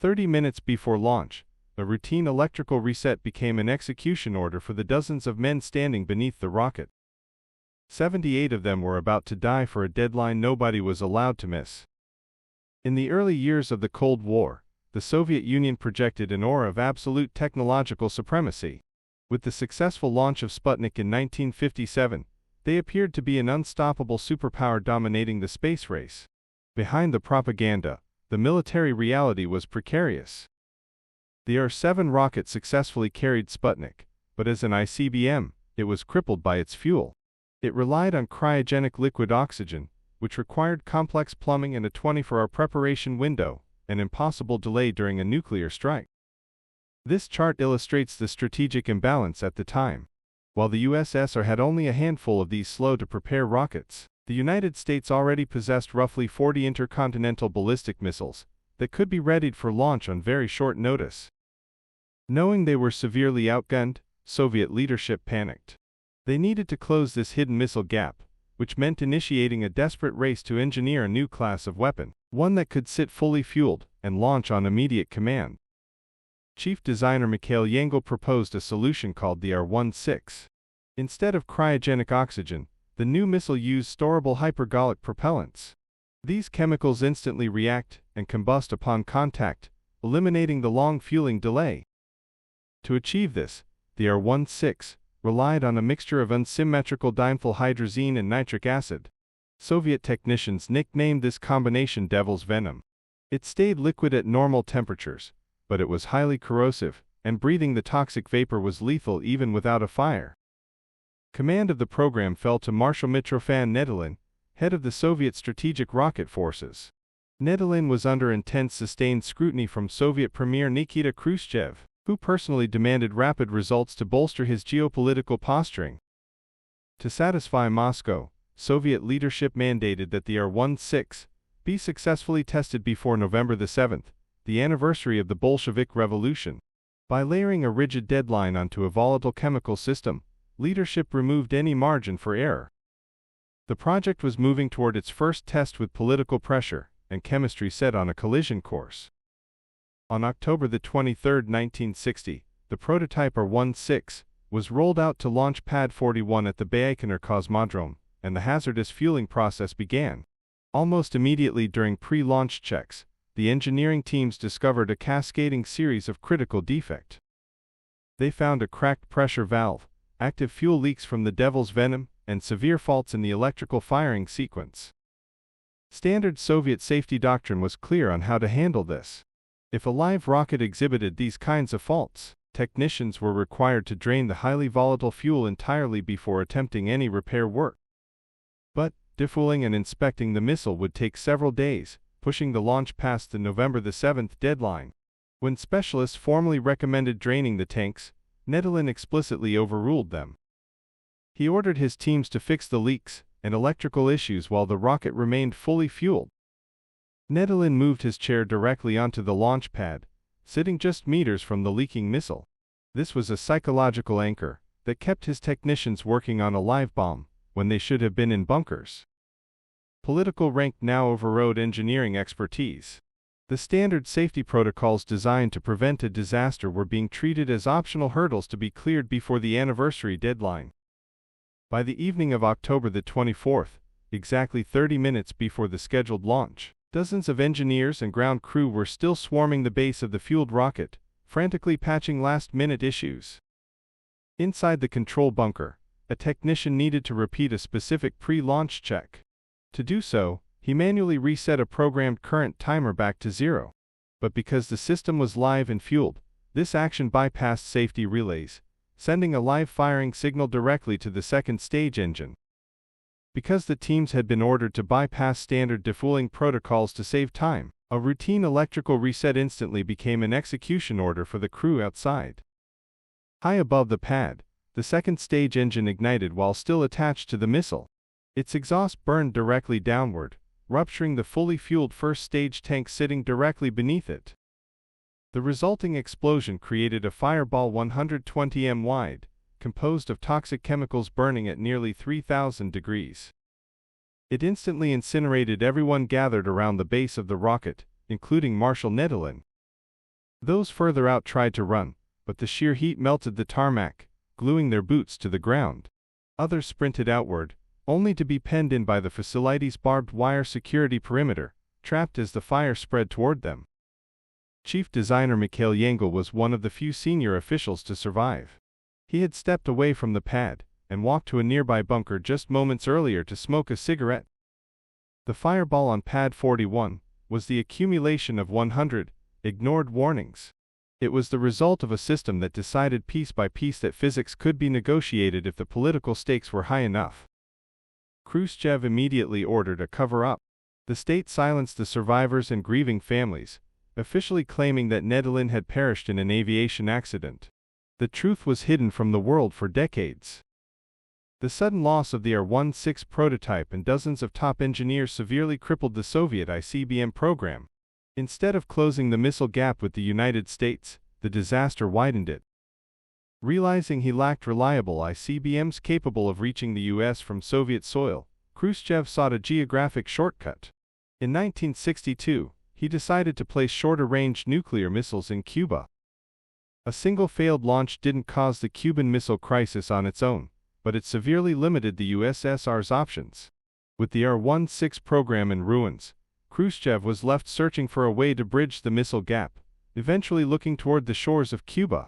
30 minutes before launch, a routine electrical reset became an execution order for the dozens of men standing beneath the rocket. 78 of them were about to die for a deadline nobody was allowed to miss. In the early years of the Cold War, the Soviet Union projected an aura of absolute technological supremacy. With the successful launch of Sputnik in 1957, they appeared to be an unstoppable superpower dominating the space race. Behind the propaganda, the military reality was precarious. The R-7 rocket successfully carried Sputnik, but as an ICBM, it was crippled by its fuel. It relied on cryogenic liquid oxygen, which required complex plumbing and a 24-hour preparation window, an impossible delay during a nuclear strike. This chart illustrates the strategic imbalance at the time. While the USSR had only a handful of these slow-to-prepare rockets, the United States already possessed roughly 40 intercontinental ballistic missiles that could be readied for launch on very short notice. Knowing they were severely outgunned, Soviet leadership panicked. They needed to close this hidden missile gap, which meant initiating a desperate race to engineer a new class of weapon, one that could sit fully fueled and launch on immediate command. Chief designer Mikhail Yangel proposed a solution called the R-16. Instead of cryogenic oxygen, the new missile used storable hypergolic propellants. These chemicals instantly react and combust upon contact, eliminating the long fueling delay. To achieve this, the R-16 relied on a mixture of unsymmetrical dimethylhydrazine and nitric acid. Soviet technicians nicknamed this combination Devil's Venom. It stayed liquid at normal temperatures, but it was highly corrosive, and breathing the toxic vapor was lethal even without a fire. Command of the program fell to Marshal Mitrofan Nedelin, head of the Soviet Strategic Rocket Forces. Nedelin was under intense sustained scrutiny from Soviet Premier Nikita Khrushchev, who personally demanded rapid results to bolster his geopolitical posturing. To satisfy Moscow, Soviet leadership mandated that the R-16 be successfully tested before November 7th, the anniversary of the Bolshevik Revolution. By layering a rigid deadline onto a volatile chemical system, leadership removed any margin for error. The project was moving toward its first test with political pressure and chemistry set on a collision course. On October 23, 1960, the prototype R-16 was rolled out to launch pad 41 at the Baikonur Cosmodrome, and the hazardous fueling process began. Almost immediately during pre-launch checks, the engineering teams discovered a cascading series of critical defects. They found a cracked pressure valve, active fuel leaks from the Devil's Venom, and severe faults in the electrical firing sequence. Standard Soviet safety doctrine was clear on how to handle this. If a live rocket exhibited these kinds of faults, technicians were required to drain the highly volatile fuel entirely before attempting any repair work. But defueling and inspecting the missile would take several days, pushing the launch past the November 7th deadline. When specialists formally recommended draining the tanks, Nedelin explicitly overruled them. He ordered his teams to fix the leaks and electrical issues while the rocket remained fully fueled. Nedelin moved his chair directly onto the launch pad, sitting just meters from the leaking missile. This was a psychological anchor that kept his technicians working on a live bomb when they should have been in bunkers. Political rank now overrode engineering expertise. The standard safety protocols designed to prevent a disaster were being treated as optional hurdles to be cleared before the anniversary deadline. By the evening of October 24th, exactly 30 minutes before the scheduled launch, dozens of engineers and ground crew were still swarming the base of the fueled rocket, frantically patching last-minute issues. Inside the control bunker, a technician needed to repeat a specific pre-launch check. To do so, he manually reset a programmed current timer back to 0. But because the system was live and fueled, this action bypassed safety relays, sending a live firing signal directly to the second stage engine. Because the teams had been ordered to bypass standard defueling protocols to save time, a routine electrical reset instantly became an execution order for the crew outside. High above the pad, the second stage engine ignited while still attached to the missile. Its exhaust burned directly downward, rupturing the fully fueled first stage tank sitting directly beneath it. The resulting explosion created a fireball 120 m wide, composed of toxic chemicals burning at nearly 3,000 degrees. It instantly incinerated everyone gathered around the base of the rocket, including Marshal Nedelin. Those further out tried to run, but the sheer heat melted the tarmac, gluing their boots to the ground. Others sprinted outward, only to be penned in by the facility's barbed wire security perimeter, trapped as the fire spread toward them. Chief designer Mikhail Yangel was one of the few senior officials to survive. He had stepped away from the pad and walked to a nearby bunker just moments earlier to smoke a cigarette. The fireball on pad 41 was the accumulation of 100 ignored warnings. It was the result of a system that decided piece by piece that physics could be negotiated if the political stakes were high enough. Khrushchev immediately ordered a cover-up. The state silenced the survivors and grieving families, officially claiming that Nedelin had perished in an aviation accident. The truth was hidden from the world for decades. The sudden loss of the R-16 prototype and dozens of top engineers severely crippled the Soviet ICBM program. Instead of closing the missile gap with the United States, the disaster widened it. Realizing he lacked reliable ICBMs capable of reaching the US from Soviet soil, Khrushchev sought a geographic shortcut. In 1962, he decided to place shorter-range nuclear missiles in Cuba. A single failed launch didn't cause the Cuban Missile Crisis on its own, but it severely limited the USSR's options. With the R-16 program in ruins, Khrushchev was left searching for a way to bridge the missile gap, eventually looking toward the shores of Cuba.